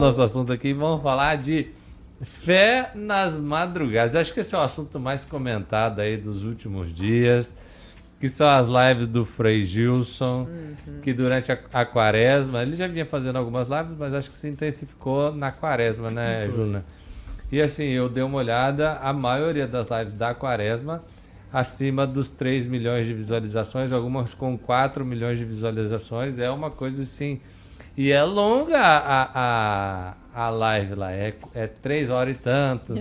Nosso assunto aqui, vamos falar de fé nas madrugadas. Acho que esse é o assunto mais comentado aí dos últimos dias, que são as lives do Frei Gilson, que durante a quaresma, ele já vinha fazendo algumas lives, mas acho que se intensificou na quaresma, né, Juna? E assim, eu dei uma olhada, a maioria das lives da quaresma, acima dos 3 milhões de visualizações, algumas com 4 milhões de visualizações, é uma coisa assim... E é longa a live lá, é 3 horas e tanto,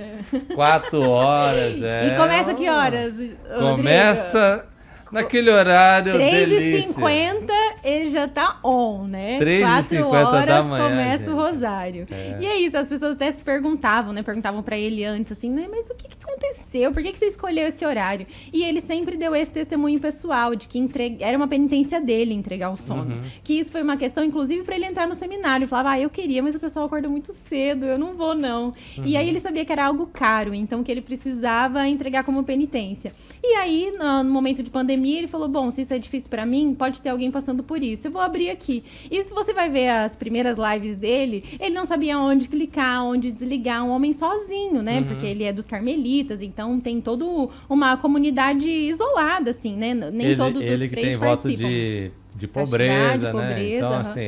4 horas. E começa que horas, Rodrigo? Começa naquele horário 3h50 ele já tá on, né? 3h50 da manhã, começa gente. o rosário. E é isso, as pessoas até se perguntavam, né? Perguntavam pra ele antes, assim, né? Mas o que aconteceu? Por que você escolheu esse horário? E ele sempre deu esse testemunho pessoal de que era uma penitência dele entregar o sono. Que isso foi uma questão, inclusive, pra ele entrar no seminário. Ele falava, eu queria, mas o pessoal acorda muito cedo, eu não vou, não. E aí ele sabia que era algo caro, então que ele precisava entregar como penitência. E aí, no momento de pandemia, ele falou, bom, se isso é difícil pra mim, pode ter alguém passando por isso. Eu vou abrir aqui. E se você vai ver as primeiras lives dele, ele não sabia onde clicar, onde desligar, um homem sozinho, né? Porque ele é dos carmelitas, então tem toda uma comunidade isolada, assim, né? Nem todos os Ele que freis tem voto participam. de pobreza, né? Pobreza, Então, assim,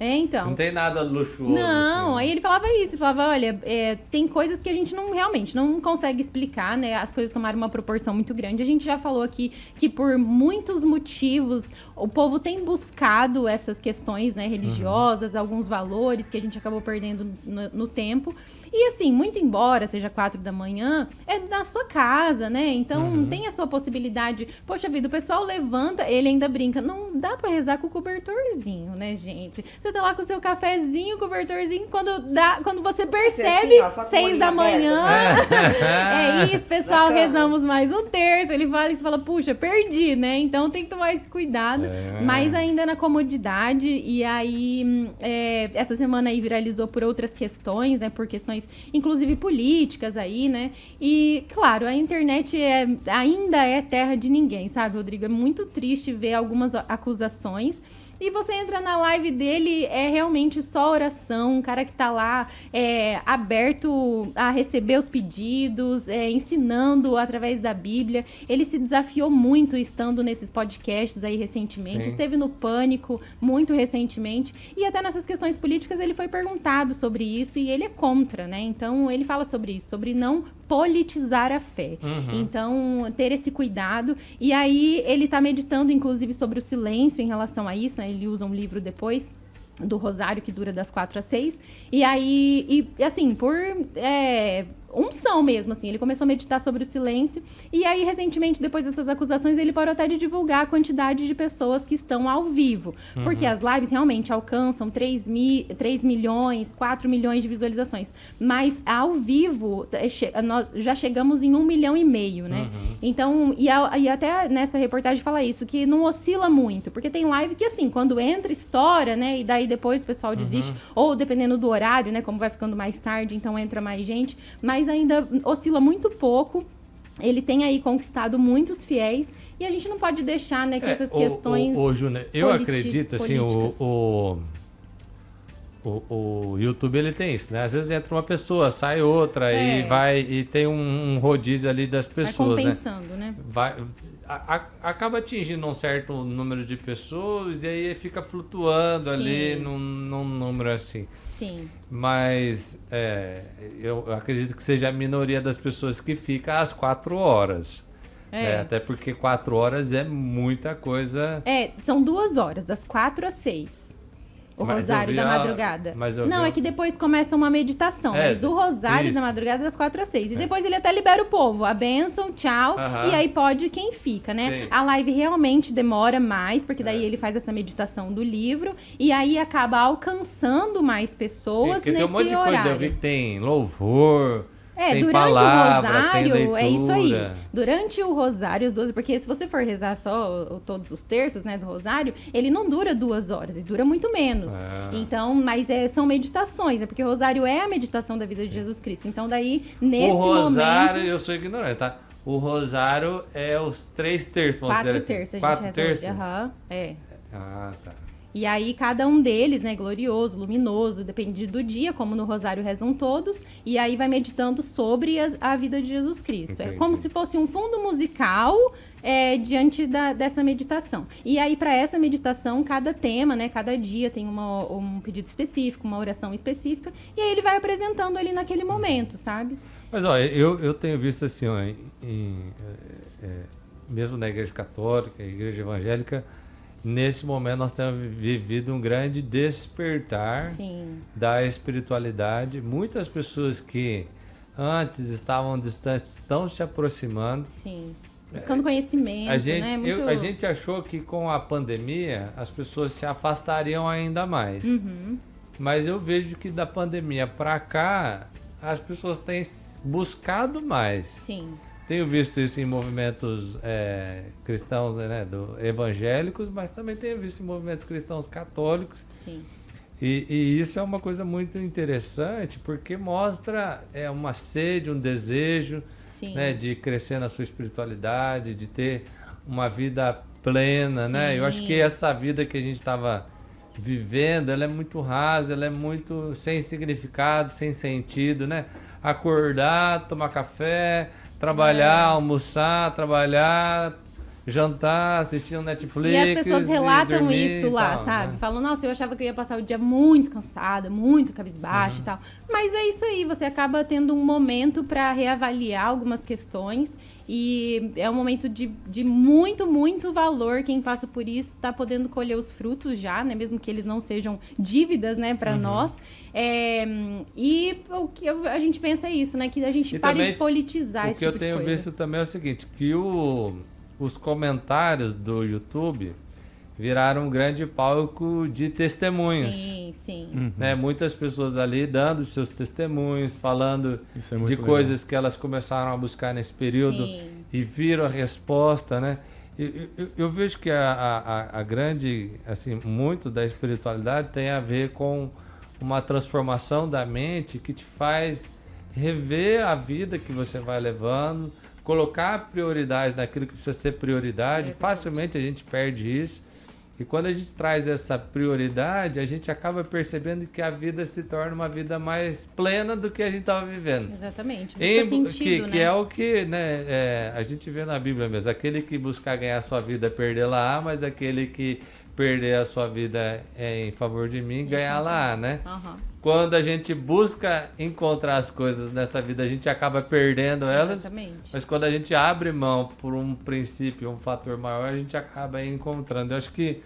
então. não tem nada luxuoso. Não, assim. aí ele falava isso, ele falava, olha, tem coisas que a gente realmente não consegue explicar, né? As coisas tomaram uma proporção muito grande. A gente já falou aqui que por muitos motivos o povo tem buscado essas questões, né, religiosas, alguns valores que a gente acabou perdendo no tempo. E assim, muito embora seja 4 da manhã, é na sua casa, né? Então tem a sua possibilidade. Poxa vida, o pessoal levanta, ele ainda brinca. Não dá pra rezar com o cobertorzinho, né, gente? Você tá lá com o seu cafezinho, cobertorzinho, quando você percebe, assim, ó, 6 da manhã. É isso, pessoal, rezamos mais um terço. Ele fala, puxa, perdi, né? Então tem que tomar esse cuidado. Mas ainda na comodidade. E aí, essa semana aí viralizou por outras questões, né? Por questões inclusive políticas aí, né? E, claro, a internet ainda é terra de ninguém, sabe, Rodrigo? É muito triste ver algumas acusações. E você entra na live dele, é realmente só oração, um cara que tá lá aberto a receber os pedidos, ensinando através da Bíblia. Ele se desafiou muito estando nesses podcasts aí recentemente, Sim. esteve no Pânico muito recentemente, e até nessas questões políticas ele foi perguntado sobre isso e ele é contra, né? Então ele fala sobre isso, sobre não politizar a fé. Então, ter esse cuidado. E aí, ele tá meditando, inclusive, sobre o silêncio em relação a isso, né? Ele usa um livro depois do Rosário, que dura das 4 às 6. E aí, assim, por unção mesmo, assim. Ele começou a meditar sobre o silêncio. E aí, recentemente, depois dessas acusações, ele parou até de divulgar a quantidade de pessoas que estão ao vivo. Porque as lives realmente alcançam 3 milhões, 4 milhões de visualizações. Mas, ao vivo, nós já chegamos em 1,5 milhão, né? Então, e até nessa reportagem fala isso, que não oscila muito. Porque tem live que, assim, quando entra, estoura, né? E daí depois o pessoal desiste. Ou, dependendo do horário, né? Como vai ficando mais tarde, então entra mais gente. Mas ainda oscila muito pouco. Ele tem aí conquistado muitos fiéis e a gente não pode deixar, né, que essas questões... Júnior, eu acredito, assim, o YouTube, ele tem isso, né? Às vezes entra uma pessoa, sai outra e tem um rodízio ali das pessoas, vai compensando, né? Acaba atingindo um certo número de pessoas e aí fica flutuando ali num número assim. Sim. Mas eu acredito que seja a minoria das pessoas que fica às 4 horas. Até porque 4 horas é muita coisa. São 2 horas, das 4 às 6. O rosário da madrugada. Não, é que depois começa uma meditação. Mas o rosário da madrugada das 4 às 6. E depois ele até libera o povo. A bênção, tchau. E aí pode quem fica, né? Sim. A live realmente demora mais, porque daí ele faz essa meditação do livro. E aí acaba alcançando mais pessoas porque nesse tem um monte de horário. coisa. Eu vi que tem louvor. Tem durante palavra, o rosário, tem leitura. é isso aí. Durante o rosário, as 12, porque se você for rezar só todos os terços, né, do rosário, ele não dura 2 horas, ele dura muito menos. Então, mas são meditações, porque o rosário é a meditação da vida de Jesus Cristo. Então, daí, nesse momento... O rosário, eu sou ignorante, tá? O rosário é os 3 terços, vamos dizer assim. 4 terços, a gente 4 reza terços? hoje. Ah, tá. E aí cada um deles, né, glorioso, luminoso, depende do dia, como no Rosário rezam todos, e aí vai meditando sobre a vida de Jesus Cristo. Entendi. É como se fosse um fundo musical diante dessa meditação. E aí para essa meditação, cada tema, né, cada dia tem um pedido específico, uma oração específica, e aí ele vai apresentando ali naquele momento, sabe? Mas olha, eu tenho visto assim, ó, mesmo na igreja católica, igreja evangélica, nesse momento nós temos vivido um grande despertar Sim. da espiritualidade. Muitas pessoas que antes estavam distantes estão se aproximando. Sim. Buscando conhecimento, A gente, né? a gente achou que com a pandemia as pessoas se afastariam ainda mais. Uhum. Mas eu vejo que da pandemia para cá as pessoas têm buscado mais. Sim. Tenho visto isso em movimentos cristãos, né, evangélicos, mas também tenho visto em movimentos cristãos católicos. Sim. E isso é uma coisa muito interessante, porque mostra uma sede, um desejo, Sim. né, de crescer na sua espiritualidade, de ter uma vida plena, Sim. né? Eu acho que essa vida que a gente estava vivendo, ela é muito rasa, ela é muito sem significado, sem sentido, né? Acordar, tomar café, trabalhar, almoçar, trabalhar, jantar, assistir um Netflix. E as pessoas relatam dormir, isso lá, tal, sabe? né? Falam, nossa, eu achava que eu ia passar o dia muito cansada, muito cabisbaixa e tal. Mas é isso aí, você acaba tendo um momento para reavaliar algumas questões. E é um momento de muito, muito valor. Quem passa por isso está podendo colher os frutos já, né? Mesmo que eles não sejam dívidas, né, para nós. E o que a gente pensa é isso, né? Que a gente E pare também, de politizar esse tipo de coisa. O que eu tenho visto também é o seguinte, que os comentários do YouTube viraram um grande palco de testemunhos. Sim, sim. Né? Muitas pessoas ali dando seus testemunhos, falando Isso é muito de legal. coisas que elas começaram a buscar nesse período Sim. e viram a resposta, né? Eu vejo que a grande, assim, muito da espiritualidade tem a ver com uma transformação da mente que te faz rever a vida que você vai levando, colocar prioridade naquilo que precisa ser prioridade. Facilmente a gente perde isso. E quando a gente traz essa prioridade, a gente acaba percebendo que a vida se torna uma vida mais plena do que a gente estava vivendo. Exatamente. Busca sentido, né? Que é o que, né, a gente vê na Bíblia mesmo. Aquele que buscar ganhar a sua vida, perdê-la, mas aquele que perder a sua vida em favor de mim, ganhá-la, né? Uhum. Quando a gente busca encontrar as coisas nessa vida, a gente acaba perdendo elas. Exatamente. Mas quando a gente abre mão por um princípio, um fator maior, a gente acaba encontrando. Eu acho que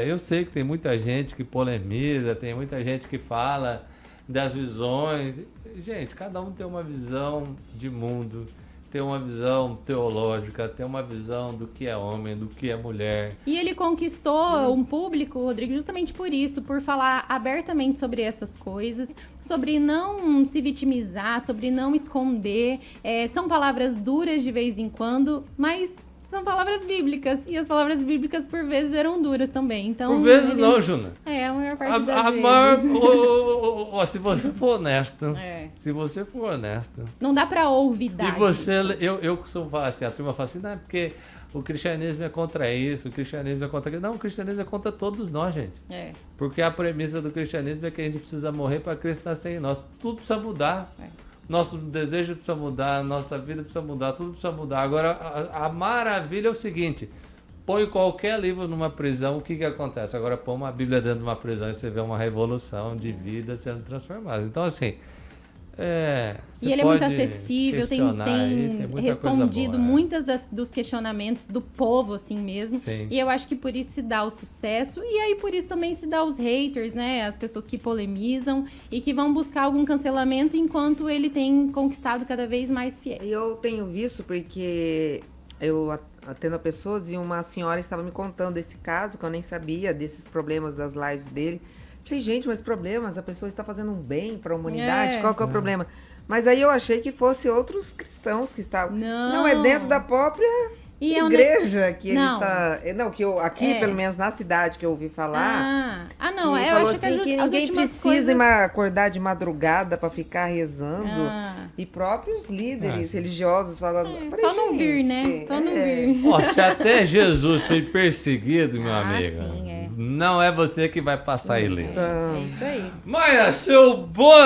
eu sei que tem muita gente que polemiza, tem muita gente que fala das visões. Gente, cada um tem uma visão de mundo, tem uma visão teológica, tem uma visão do que é homem, do que é mulher. E ele conquistou um público, Rodrigo, justamente por isso, por falar abertamente sobre essas coisas, sobre não se vitimizar, sobre não esconder. São palavras duras de vez em quando, mas são palavras bíblicas. E as palavras bíblicas, por vezes, eram duras também. Então, Por vezes não, Juna. A maior parte das A vezes. maior, se você for honesto, se você for honesto, não dá pra olvidar e você, disso. eu costumo falar assim, a turma fala assim, não, é porque o cristianismo é contra isso, o cristianismo é contra aquilo. Não, o cristianismo é contra todos nós, gente. Porque a premissa do cristianismo é que a gente precisa morrer para Cristo nascer em nós. Tudo precisa mudar. Nosso desejo precisa mudar, nossa vida precisa mudar, tudo precisa mudar. Agora, a maravilha é o seguinte, põe qualquer livro numa prisão, o que acontece? Agora põe uma Bíblia dentro de uma prisão e você vê uma revolução de vida sendo transformada. Então, assim, e ele é muito acessível, tem respondido muitas dos questionamentos do povo, assim mesmo. Sim. E eu acho que por isso se dá o sucesso. E aí por isso também se dá os haters, né? As pessoas que polemizam e que vão buscar algum cancelamento enquanto ele tem conquistado cada vez mais fiéis. Eu tenho visto porque eu atendo pessoas e uma senhora estava me contando desse caso, que eu nem sabia, desses problemas das lives dele. Falei, gente, mas problemas, a pessoa está fazendo um bem para a humanidade, qual que é o problema? Mas aí eu achei que fosse outros cristãos que estavam... Não, é dentro da própria igreja que ele está... Não, que eu, aqui, pelo menos na cidade que eu ouvi falar... não, eu falou acho assim que ninguém precisa acordar de madrugada para ficar rezando. E próprios líderes religiosos falando... Só não vir, né? Só não vir. Se até Jesus foi perseguido, meu amigo. Sim, não é você que vai passar ileso. É isso aí. Maia, seu bom